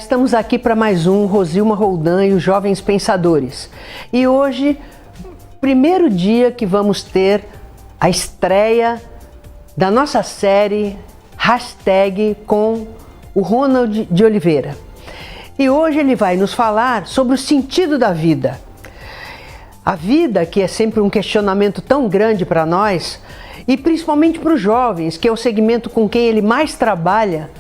estamos aqui para mais um Rosilma Roldan e os Jovens Pensadores. E hoje, primeiro dia que vamos ter a estreia da nossa série Hashtag com o Ronald de Oliveira. E hoje ele vai nos falar sobre o sentido da vida. A vida, que é sempre um questionamento tão grande para nós, e principalmente para os jovens, que é o segmento com quem ele mais trabalha,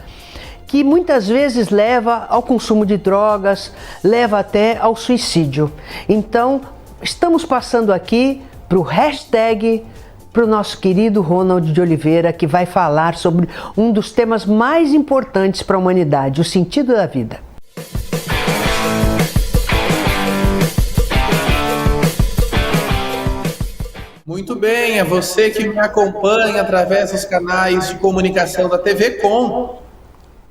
que muitas vezes leva ao consumo de drogas, leva até ao suicídio. Então, estamos passando aqui para o hashtag para o nosso querido Ronald de Oliveira, que vai falar sobre um dos temas mais importantes para a humanidade, o sentido da vida. Muito bem, é você que me acompanha através dos canais de comunicação da TV Com.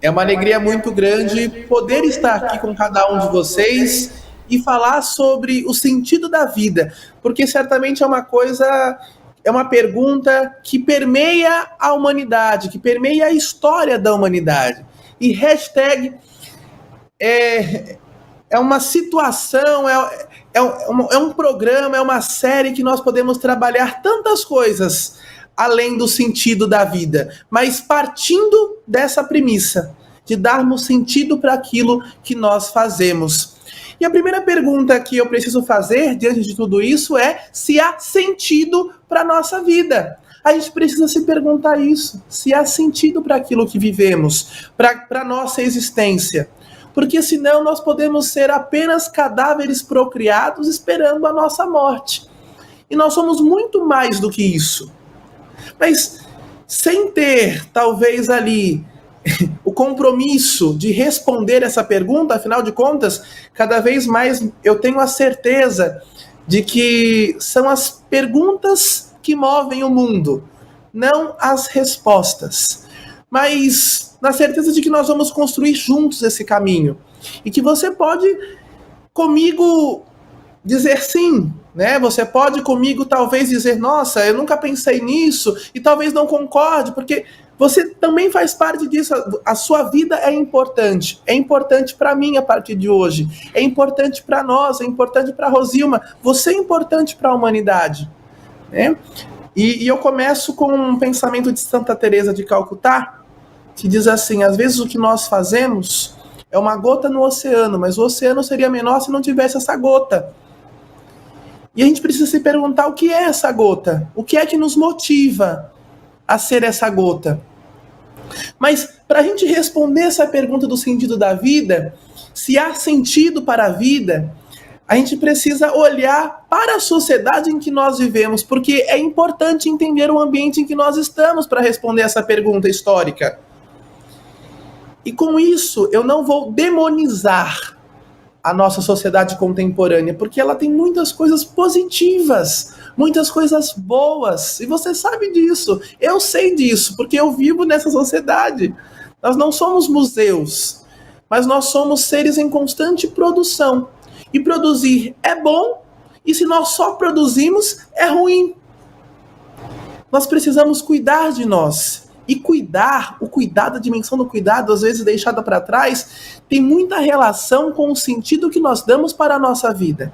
É uma alegria muito grande poder estar aqui com cada um de vocês e falar sobre o sentido da vida, porque certamente é uma pergunta que permeia a humanidade, que permeia a história da humanidade. E hashtag é uma situação, é um programa, é uma série que nós podemos trabalhar tantas coisas além do sentido da vida, mas partindo dessa premissa, de darmos sentido para aquilo que nós fazemos. E a primeira pergunta que eu preciso fazer diante de tudo isso é se há sentido para a nossa vida. A gente precisa se perguntar isso, se há sentido para aquilo que vivemos, para a nossa existência. Porque senão nós podemos ser apenas cadáveres procriados esperando a nossa morte. E nós somos muito mais do que isso. Mas sem ter, talvez ali, o compromisso de responder essa pergunta, afinal de contas, cada vez mais eu tenho a certeza de que são as perguntas que movem o mundo, não as respostas. Mas na certeza de que nós vamos construir juntos esse caminho. E que você pode comigo dizer sim, né? Você pode comigo talvez dizer, nossa, eu nunca pensei nisso, e talvez não concorde, porque você também faz parte disso. A sua vida é importante para mim a partir de hoje, é importante para nós, é importante para a Rosilma, você é importante para a humanidade, né? E eu começo com um pensamento de Santa Teresa de Calcutá, que diz assim, às vezes o que nós fazemos é uma gota no oceano, mas o oceano seria menor se não tivesse essa gota. E a gente precisa se perguntar o que é essa gota, o que é que nos motiva a ser essa gota. Mas para a gente responder essa pergunta do sentido da vida, se há sentido para a vida, a gente precisa olhar para a sociedade em que nós vivemos, porque é importante entender o ambiente em que nós estamos para responder essa pergunta histórica. E com isso, eu não vou demonizar a nossa sociedade contemporânea, porque ela tem muitas coisas positivas, muitas coisas boas, e você sabe disso, eu sei disso, porque eu vivo nessa sociedade. Nós não somos museus, mas nós somos seres em constante produção, e produzir é bom, e se nós só produzimos, é ruim. Nós precisamos cuidar de nós. E o cuidado, a dimensão do cuidado, às vezes deixada para trás, tem muita relação com o sentido que nós damos para a nossa vida.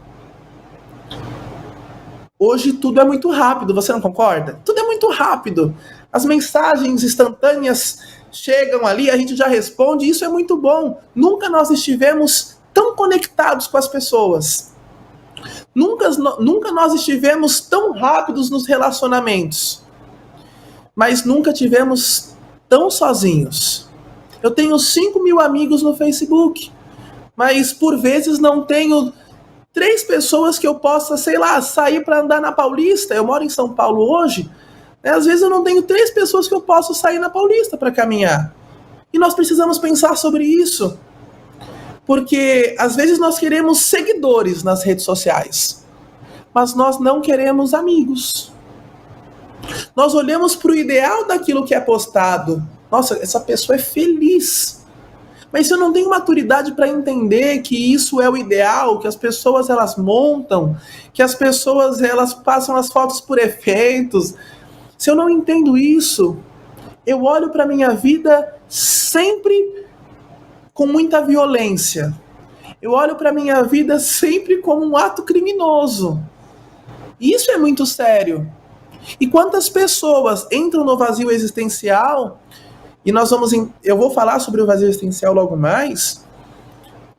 Hoje tudo é muito rápido, você não concorda? Tudo é muito rápido. As mensagens instantâneas chegam ali, a gente já responde, e isso é muito bom. Nunca nós estivemos tão conectados com as pessoas. Nunca nós estivemos tão rápidos nos relacionamentos. Mas nunca tivemos tão sozinhos. Eu tenho 5.000 amigos no Facebook, mas por vezes não tenho 3 pessoas que eu possa, sair para andar na Paulista. Eu moro em São Paulo hoje, né? Às vezes eu não tenho 3 pessoas que eu possa sair na Paulista para caminhar. E nós precisamos pensar sobre isso, porque às vezes nós queremos seguidores nas redes sociais, mas nós não queremos amigos. Nós olhamos para o ideal daquilo que é postado. Nossa, essa pessoa é feliz. Mas se eu não tenho maturidade para entender que isso é o ideal, que as pessoas elas montam, que as pessoas elas passam as fotos por efeitos, se eu não entendo isso, eu olho para a minha vida sempre com muita violência. Eu olho para a minha vida sempre como um ato criminoso. E isso é muito sério. E quantas pessoas entram no vazio existencial, e eu vou falar sobre o vazio existencial logo mais,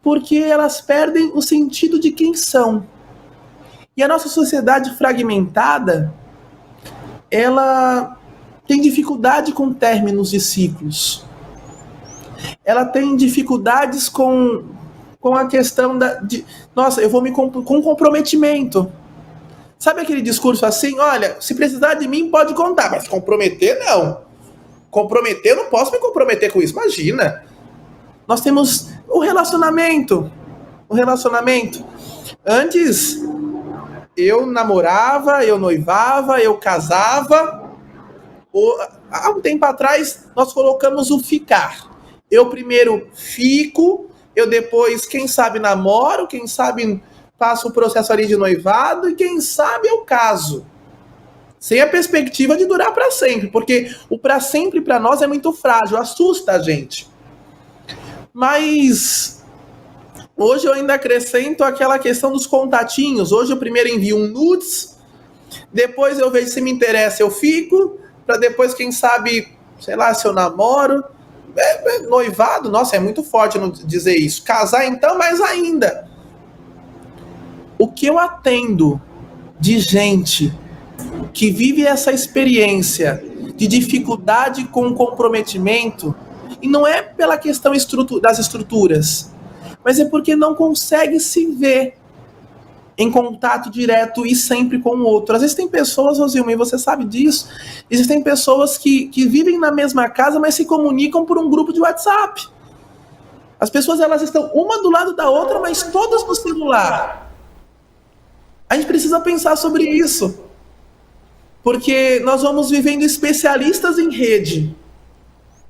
porque elas perdem o sentido de quem são. E a nossa sociedade fragmentada, ela tem dificuldade com términos de ciclos. Ela tem dificuldades com a questão eu vou com comprometimento. Sabe aquele discurso assim, olha, se precisar de mim pode contar, mas comprometer não. Comprometer, eu não posso me comprometer com isso, imagina. Nós temos o relacionamento. Antes, eu namorava, eu noivava, eu casava. Há um tempo atrás, nós colocamos o ficar. Eu primeiro fico, eu depois, quem sabe, namoro, quem sabe faço o processo ali de noivado e quem sabe eu caso. Sem a perspectiva de durar para sempre, porque o para sempre para nós é muito frágil, assusta a gente. Mas hoje eu ainda acrescento aquela questão dos contatinhos. Hoje eu primeiro envio um nudes, depois eu vejo se me interessa, eu fico, para depois, quem sabe, sei lá, se eu namoro. Noivado, nossa, é muito forte não dizer isso. Casar então, mais ainda. O que eu atendo de gente que vive essa experiência de dificuldade com comprometimento, e não é pela questão das estruturas, mas é porque não consegue se ver em contato direto e sempre com o outro. Às vezes tem pessoas, Rosilma, e você sabe disso, existem pessoas que vivem na mesma casa, mas se comunicam por um grupo de WhatsApp. As pessoas, elas estão uma do lado da outra, mas todas no celular. A gente precisa pensar sobre isso, porque nós vamos vivendo especialistas em rede,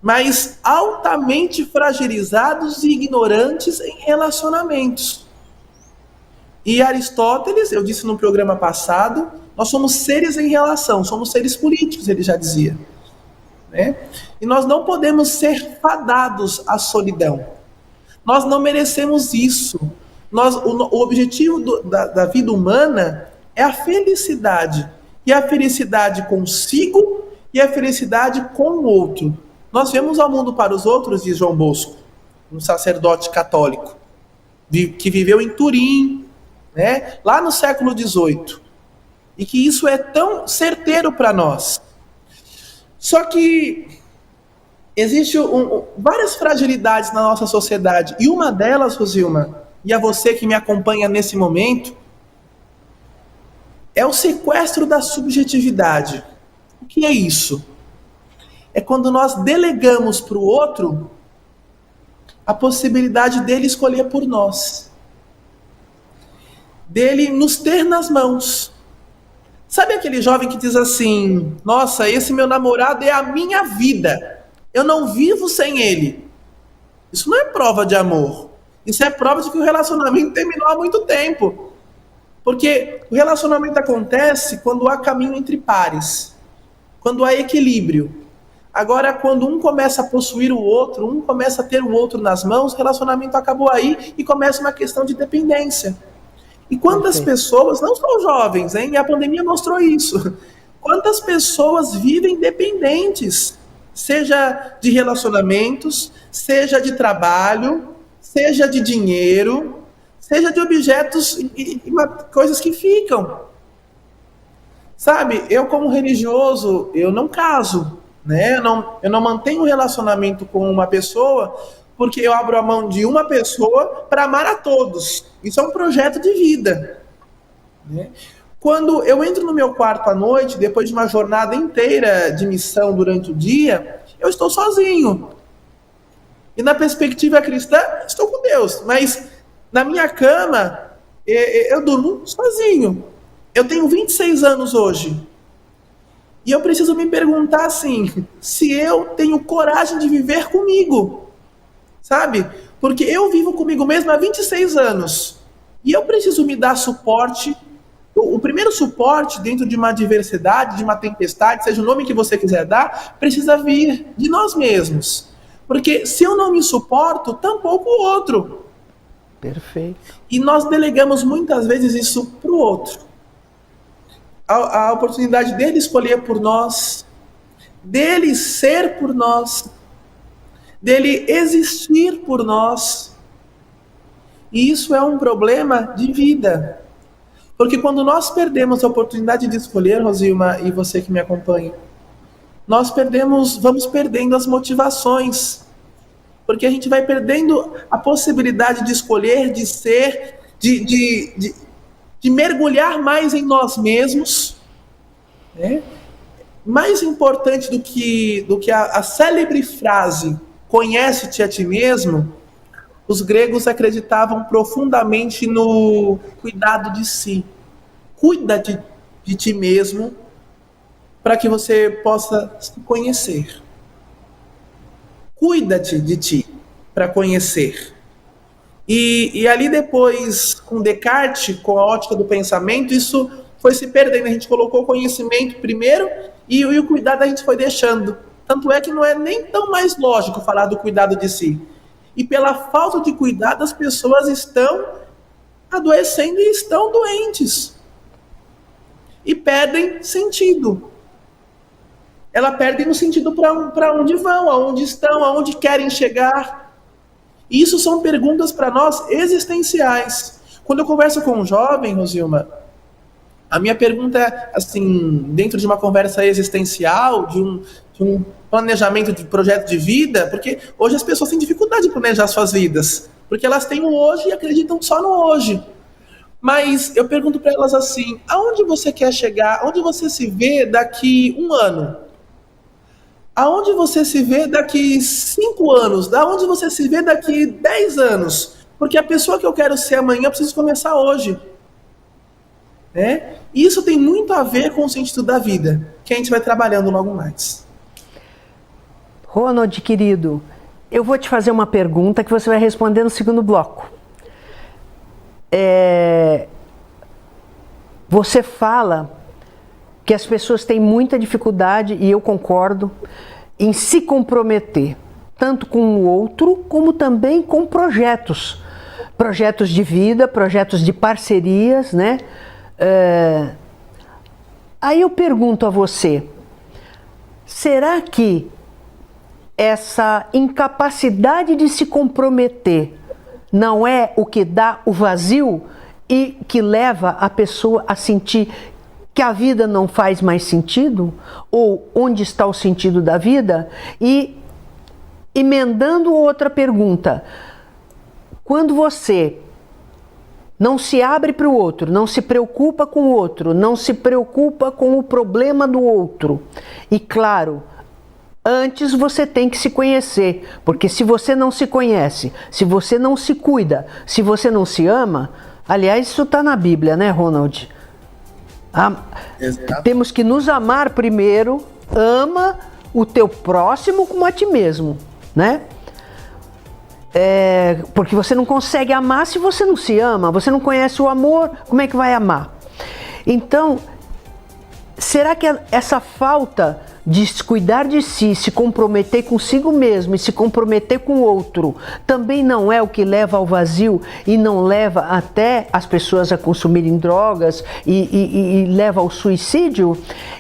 mas altamente fragilizados e ignorantes em relacionamentos. E Aristóteles, eu disse no programa passado, nós somos seres em relação, somos seres políticos, ele já dizia. Né? E nós não podemos ser fadados à solidão. Nós não merecemos isso. O objetivo da vida humana é a felicidade. E a felicidade consigo e a felicidade com o outro. Nós viemos ao mundo para os outros, diz João Bosco, um sacerdote católico, que viveu em Turim, né, lá no século XVIII. E que isso é tão certeiro para nós. Só que existem várias fragilidades na nossa sociedade. E uma delas, Rosilma, e a você que me acompanha nesse momento, é o sequestro da subjetividade. O que é isso? É quando nós delegamos para o outro a possibilidade dele escolher por nós. Dele nos ter nas mãos. Sabe aquele jovem que diz assim, nossa, esse meu namorado é a minha vida. Eu não vivo sem ele. Isso não é prova de amor. Isso é prova de que o relacionamento terminou há muito tempo. Porque o relacionamento acontece quando há caminho entre pares. Quando há equilíbrio. Agora, quando um começa a possuir o outro, um começa a ter o outro nas mãos, o relacionamento acabou aí e começa uma questão de dependência. E quantas pessoas, não só jovens, hein? E a pandemia mostrou isso. Quantas pessoas vivem dependentes, seja de relacionamentos, seja de trabalho, seja de dinheiro, seja de objetos e coisas que ficam. Sabe, eu como religioso, eu não caso, né? Eu não mantenho um relacionamento com uma pessoa porque eu abro a mão de uma pessoa para amar a todos. Isso é um projeto de vida. Né? Quando eu entro no meu quarto à noite, depois de uma jornada inteira de missão durante o dia, eu estou sozinho. E na perspectiva cristã, estou com Deus. Mas na minha cama, eu durmo sozinho. Eu tenho 26 anos hoje. E eu preciso me perguntar assim, se eu tenho coragem de viver comigo. Sabe? Porque eu vivo comigo mesmo há 26 anos. E eu preciso me dar suporte. O primeiro suporte dentro de uma adversidade, de uma tempestade, seja o nome que você quiser dar, precisa vir de nós mesmos. Porque se eu não me suporto, tampouco o outro. Perfeito. E nós delegamos muitas vezes isso para o outro. A oportunidade dele escolher por nós, dele ser por nós, dele existir por nós. E isso é um problema de vida. Porque quando nós perdemos a oportunidade de escolher, Rosilma, e você que me acompanha, vamos perdendo as motivações. Porque a gente vai perdendo a possibilidade de escolher, de ser, de mergulhar mais em nós mesmos. Né? Mais importante do que a célebre frase "conhece-te a ti mesmo", os gregos acreditavam profundamente no cuidado de si. Cuida de ti mesmo para que você possa se conhecer. Cuida-te de ti para conhecer. E ali depois, com Descartes, com a ótica do pensamento, isso foi se perdendo. A gente colocou o conhecimento primeiro e o cuidado a gente foi deixando. Tanto é que não é nem tão mais lógico falar do cuidado de si. E pela falta de cuidado, as pessoas estão adoecendo e estão doentes. E perdem sentido. Elas perdem o sentido para onde vão, aonde estão, aonde querem chegar. E isso são perguntas para nós existenciais. Quando eu converso com um jovem, Rosilma, a minha pergunta é, assim, dentro de uma conversa existencial, de um planejamento de projeto de vida, porque hoje as pessoas têm dificuldade de planejar suas vidas, porque elas têm o hoje e acreditam só no hoje. Mas eu pergunto para elas assim, aonde você quer chegar? Onde você se vê daqui 1 ano? Aonde você se vê daqui 5 anos? Aonde você se vê daqui 10 anos? Porque a pessoa que eu quero ser amanhã, eu preciso começar hoje. Né? E isso tem muito a ver com o sentido da vida, que a gente vai trabalhando logo mais. Ronald, querido, eu vou te fazer uma pergunta que você vai responder no segundo bloco. Você fala que as pessoas têm muita dificuldade, e eu concordo, em se comprometer, tanto com o outro, como também com projetos. Projetos de vida, projetos de parcerias, né? Aí eu pergunto a você, será que essa incapacidade de se comprometer não é o que dá o vazio e que leva a pessoa a sentir que a vida não faz mais sentido? Ou onde está o sentido da vida? E emendando outra pergunta, quando você não se abre para o outro, não se preocupa com o outro, não se preocupa com o problema do outro, e claro, antes você tem que se conhecer, porque se você não se conhece, se você não se cuida, se você não se ama, aliás, isso está na Bíblia, né, Ronald? Temos que nos amar primeiro, ama o teu próximo como a ti mesmo, né? Porque você não consegue amar se você não se ama, você não conhece o amor, como é que vai amar? Então, será que essa falta de se cuidar de si, se comprometer consigo mesmo e se comprometer com o outro, também não é o que leva ao vazio e não leva até as pessoas a consumirem drogas e leva ao suicídio?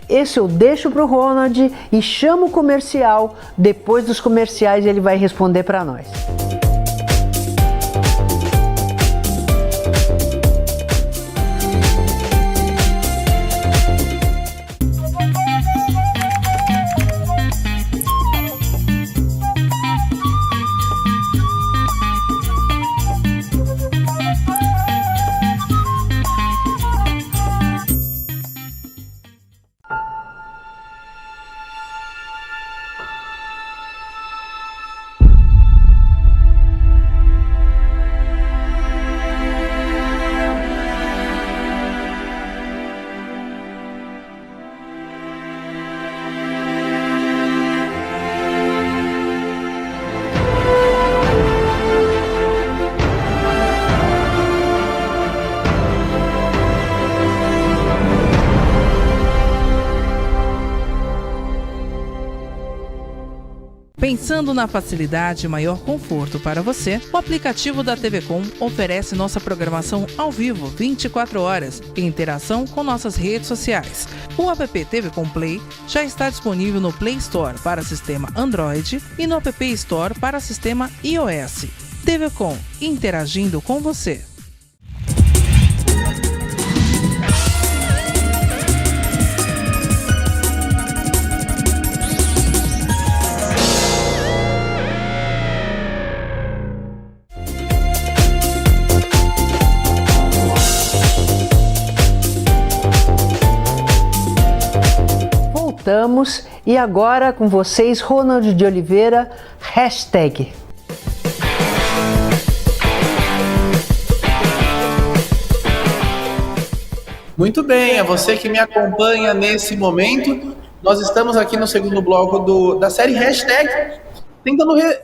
Esse eu deixo para o Ronald e chamo o comercial. Depois dos comerciais ele vai responder para nós. Pensando na facilidade e maior conforto para você, o aplicativo da TV Com oferece nossa programação ao vivo 24 horas e interação com nossas redes sociais. O app TV Com Play já está disponível no Play Store para sistema Android e no App Store para sistema iOS. TV Com, interagindo com você. Voltamos e agora com vocês, Ronald de Oliveira, hashtag. Muito bem, a você que me acompanha nesse momento, nós estamos aqui no segundo bloco da série hashtag,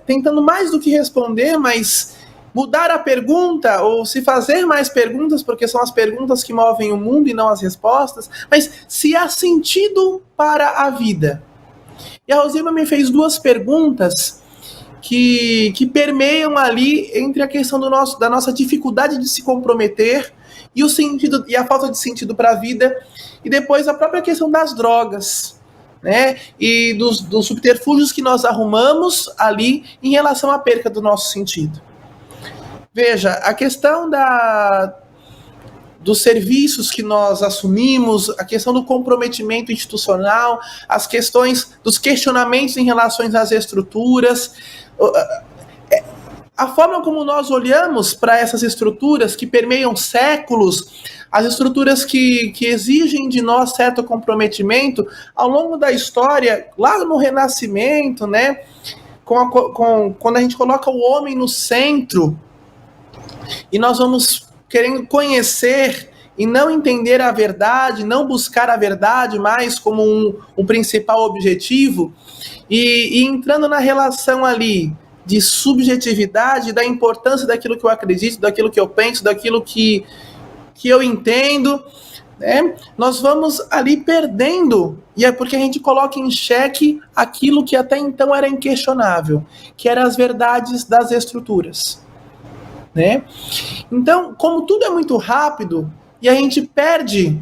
tentando mais do que responder, mas mudar a pergunta ou se fazer mais perguntas, porque são as perguntas que movem o mundo e não as respostas, mas se há sentido para a vida. E a Rosilma me fez duas perguntas que permeiam ali entre a questão da nossa dificuldade de se comprometer e o sentido e a falta de sentido para a vida, e depois a própria questão das drogas, né? E dos subterfúgios que nós arrumamos ali em relação à perca do nosso sentido. Veja, a questão dos serviços que nós assumimos, a questão do comprometimento institucional, as questões dos questionamentos em relação às estruturas, a forma como nós olhamos para essas estruturas que permeiam séculos, as estruturas que exigem de nós certo comprometimento ao longo da história, lá no Renascimento, né? Quando a gente coloca o homem no centro, e nós vamos querendo conhecer e não entender a verdade, não buscar a verdade mais como um principal objetivo, e entrando na relação ali de subjetividade, da importância daquilo que eu acredito, daquilo que eu penso, daquilo que eu entendo, né? Nós vamos ali perdendo, e é porque a gente coloca em xeque aquilo que até então era inquestionável, que eram as verdades das estruturas, né? Então, como tudo é muito rápido e a gente perde,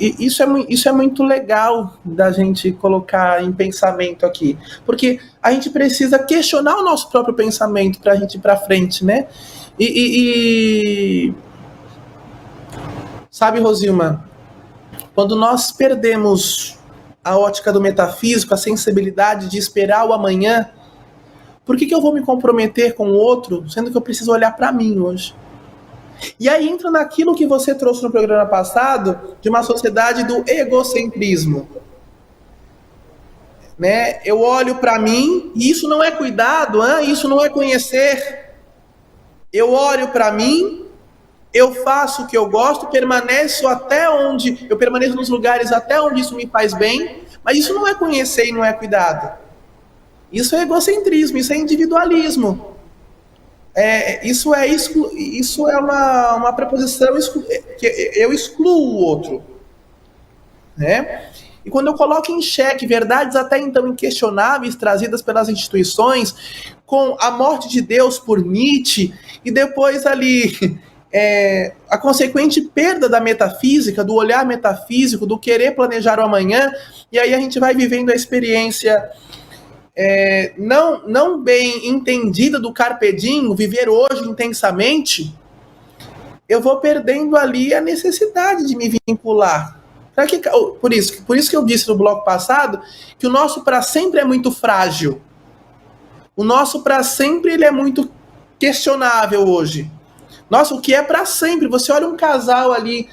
isso é muito legal da gente colocar em pensamento aqui, porque a gente precisa questionar o nosso próprio pensamento para a gente ir para frente, né? Sabe, Rosilma, quando nós perdemos a ótica do metafísico, a sensibilidade de esperar o amanhã, por que eu vou me comprometer com o outro, sendo que eu preciso olhar para mim hoje? E aí entra naquilo que você trouxe no programa passado, de uma sociedade do egocentrismo. Né? Eu olho para mim, e isso não é cuidado, isso não é conhecer. Eu olho para mim, eu faço o que eu gosto, permaneço nos lugares até onde isso me faz bem, mas isso não é conhecer e não é cuidado. Isso é egocentrismo, isso é individualismo. Isso é uma preposição que eu excluo o outro. Né? E quando eu coloco em xeque verdades até então inquestionáveis trazidas pelas instituições, com a morte de Deus por Nietzsche, e depois ali a consequente perda da metafísica, do olhar metafísico, do querer planejar o amanhã, e aí a gente vai vivendo a experiência não bem entendida do carpe diem, viver hoje intensamente, eu vou perdendo ali a necessidade de me vincular. Por isso que eu disse no bloco passado que o nosso para sempre é muito frágil. O nosso para sempre ele é muito questionável hoje. Nossa, o que é para sempre? Você olha um casal ali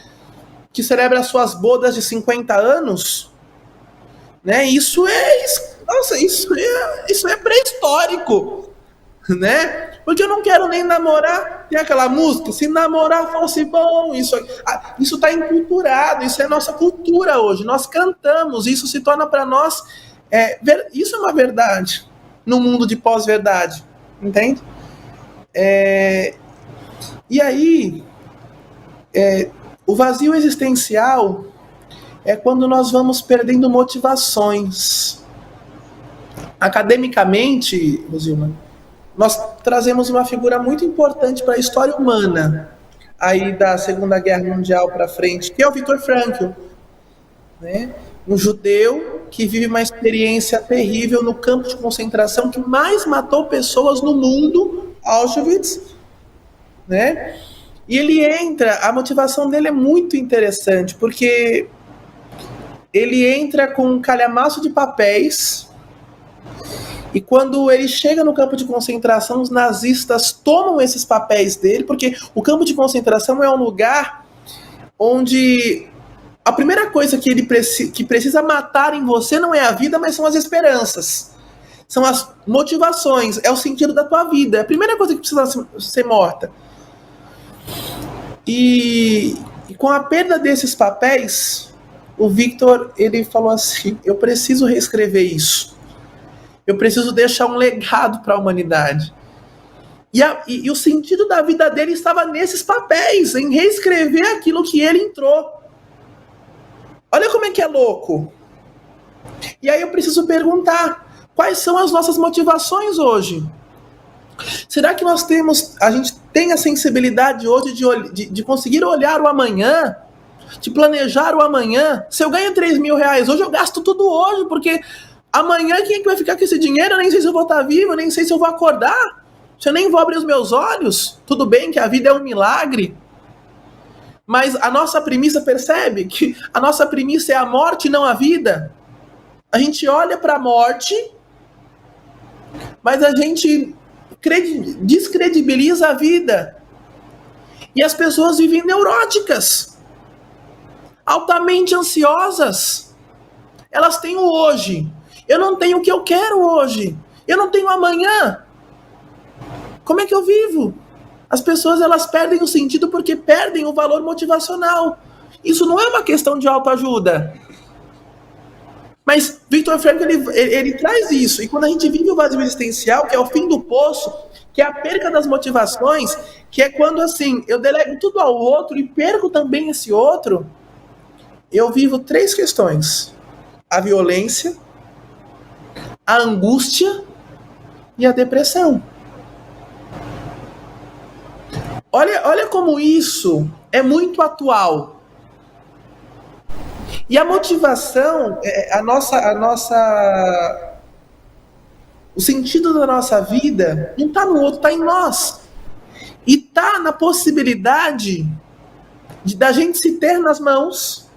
que celebra as suas bodas de 50 anos, né? Isso é pré-histórico, né? Porque eu não quero nem namorar. Tem aquela música, se namorar fosse bom. Isso está enculturado, isso é nossa cultura hoje. Nós cantamos, isso se torna para nós. Isso é uma verdade no mundo de pós-verdade, entende? E aí, o vazio existencial é quando nós vamos perdendo motivações. academicamente, Rosilma, nós trazemos uma figura muito importante para a história humana, aí da Segunda Guerra Mundial para frente, que é o Viktor Frankl, né? Um judeu que vive uma experiência terrível no campo de concentração que mais matou pessoas no mundo, Auschwitz, né? E ele entra, a motivação dele é muito interessante, porque ele entra com um calhamaço de papéis, e quando ele chega no campo de concentração, os nazistas tomam esses papéis dele, porque o campo de concentração é um lugar onde a primeira coisa que precisa matar em você não é a vida, mas são as esperanças. São as motivações, é o sentido da tua vida. É a primeira coisa que precisa ser morta. E com a perda desses papéis, o Viktor, ele falou assim, eu preciso reescrever isso. Eu preciso deixar um legado para a humanidade. E o sentido da vida dele estava nesses papéis, em reescrever aquilo que ele entrou. Olha como é que é louco. E aí eu preciso perguntar, quais são as nossas motivações hoje? Será que a gente tem a sensibilidade hoje de conseguir olhar o amanhã, de planejar o amanhã? Se eu ganho 3 mil reais hoje, eu gasto tudo hoje, porque amanhã quem é que vai ficar com esse dinheiro? Eu nem sei se eu vou estar vivo, eu nem sei se eu vou acordar, se eu nem vou abrir os meus olhos. Tudo bem que a vida é um milagre, mas a nossa premissa, percebe que a nossa premissa é a morte e não a vida? A gente olha para a morte, mas a gente descredibiliza a vida. E as pessoas vivem neuróticas, altamente ansiosas. Elas têm o hoje. Eu não tenho o que eu quero hoje. Eu não tenho amanhã. Como é que eu vivo? As pessoas, elas perdem o sentido porque perdem o valor motivacional. Isso não é uma questão de autoajuda. Mas Viktor Frankl, ele traz isso. E quando a gente vive o vazio existencial, que é o fim do poço, que é a perca das motivações, que é quando, assim, eu delego tudo ao outro e perco também esse outro, eu vivo 3 questões. A violência, a angústia e a depressão. Olha como isso é muito atual. E a motivação, o sentido da nossa vida não está no outro, está em nós. E está na possibilidade da gente se ter nas mãos,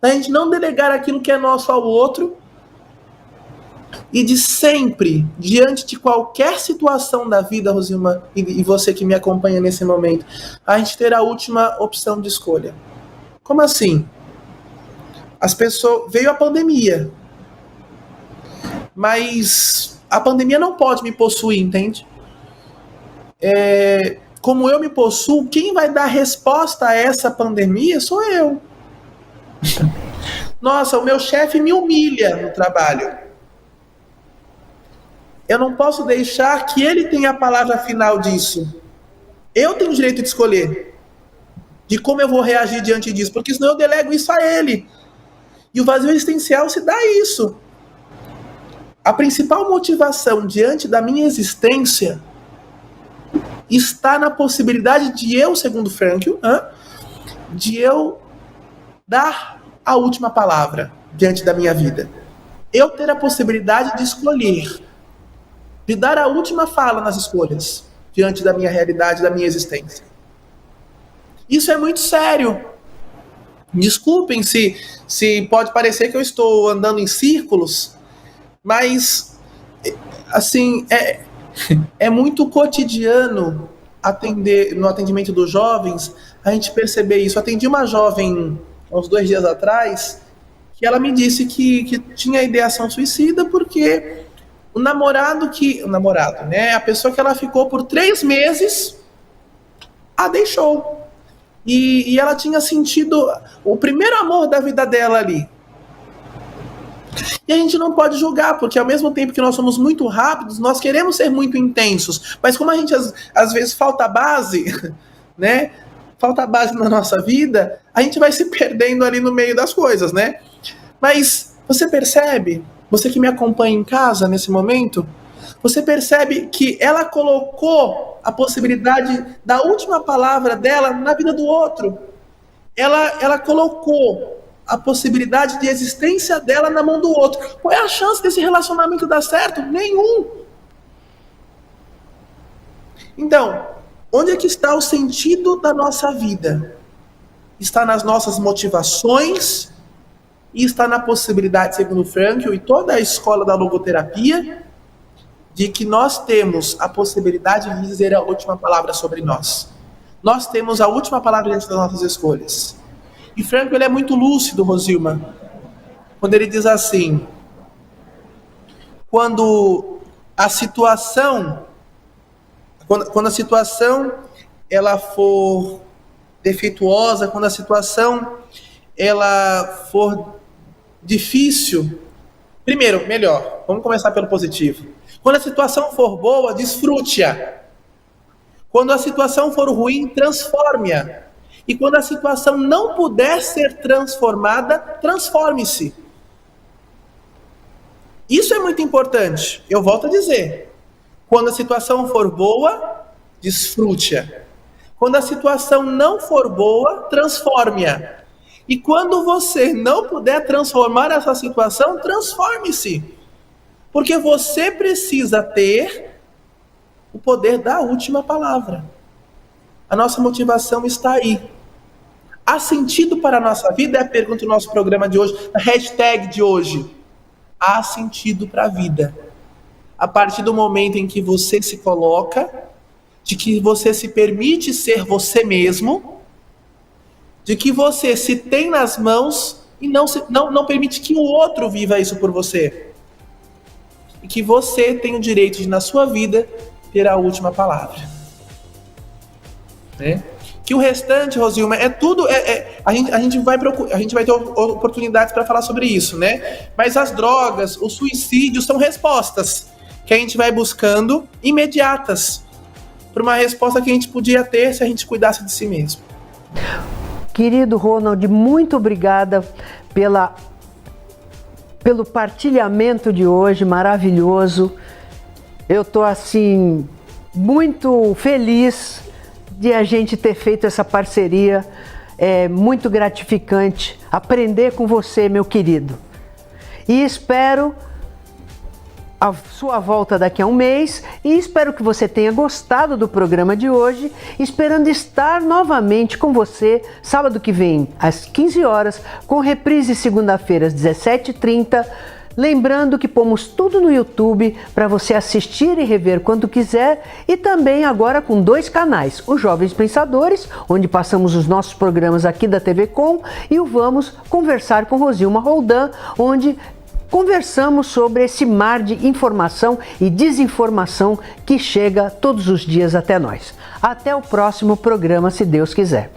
da gente não delegar aquilo que é nosso ao outro, e de sempre, diante de qualquer situação da vida, Rosilma, e você que me acompanha nesse momento, a gente ter a última opção de escolha. Como assim? Veio a pandemia, mas a pandemia não pode me possuir, entende? Como eu me possuo, quem vai dar resposta a essa pandemia sou eu. Nossa, o meu chefe me humilha no trabalho. Eu não posso deixar que ele tenha a palavra final disso. Eu tenho o direito de escolher de como eu vou reagir diante disso, porque senão eu delego isso a ele. E o vazio existencial se dá isso. A principal motivação diante da minha existência está na possibilidade de eu, segundo Frankl, de eu dar a última palavra diante da minha vida. Eu ter a possibilidade de escolher, de dar a última fala nas escolhas diante da minha realidade, da minha existência. Isso é muito sério. Desculpem se pode parecer que eu estou andando em círculos, mas assim, é muito cotidiano no atendimento dos jovens, a gente perceber isso. Eu atendi uma jovem uns 2 dias atrás, que ela me disse que tinha ideação suicida porque o namorado, né, a pessoa que ela ficou por 3 meses, a deixou. E ela tinha sentido o primeiro amor da vida dela ali. E a gente não pode julgar, porque ao mesmo tempo que nós somos muito rápidos, nós queremos ser muito intensos. Mas como a gente às vezes falta base, né? Falta base na nossa vida, a gente vai se perdendo ali no meio das coisas, né? Mas você percebe Você que me acompanha em casa nesse momento, você percebe que ela colocou a possibilidade da última palavra dela na vida do outro. Ela colocou a possibilidade de existência dela na mão do outro. Qual é a chance desse relacionamento dar certo? Nenhum. Então, onde é que está o sentido da nossa vida? Está nas nossas motivações e está na possibilidade, segundo Frankl e toda a escola da logoterapia, de que nós temos a possibilidade de dizer a última palavra sobre nós. Nós temos a última palavra dentro das nossas escolhas. E Frankl, ele é muito lúcido, Rosilma, quando ele diz assim: quando a situação ela for defeituosa, quando a situação ela for difícil, primeiro, melhor, vamos começar pelo positivo. Quando a situação for boa, desfrute-a. Quando a situação for ruim, transforme-a. E quando a situação não puder ser transformada, transforme-se. Isso é muito importante. Eu volto a dizer. Quando a situação for boa, desfrute-a. Quando a situação não for boa, transforme-a. E quando você não puder transformar essa situação, transforme-se. Porque você precisa ter o poder da última palavra. A nossa motivação está aí. Há sentido para a nossa vida? É a pergunta do nosso programa de hoje, a hashtag de hoje. Há sentido para a vida. A partir do momento em que você se coloca, de que você se permite ser você mesmo, de que você se tem nas mãos e não permite que o outro viva isso por você. E que você tem o direito de, na sua vida, ter a última palavra. Né? Que o restante, Rosilma, é tudo... a gente vai ter oportunidades para falar sobre isso, né? Mas as drogas, o suicídio são respostas que a gente vai buscando imediatas para uma resposta que a gente podia ter se a gente cuidasse de si mesmo. Querido Ronald, muito obrigada pelo partilhamento de hoje, maravilhoso. Eu estou, assim, muito feliz de a gente ter feito essa parceria. É muito gratificante aprender com você, meu querido. E espero a sua volta daqui a um mês e espero que você tenha gostado do programa de hoje, esperando estar novamente com você sábado que vem às 15 horas, com reprise segunda-feira às 17h30. Lembrando que pomos tudo no YouTube para você assistir e rever quando quiser, e também agora com 2 canais, o Jovens Pensadores, onde passamos os nossos programas aqui da TV Com, e o Vamos Conversar com Rosilma Roldan, onde conversamos sobre esse mar de informação e desinformação que chega todos os dias até nós. Até o próximo programa, se Deus quiser.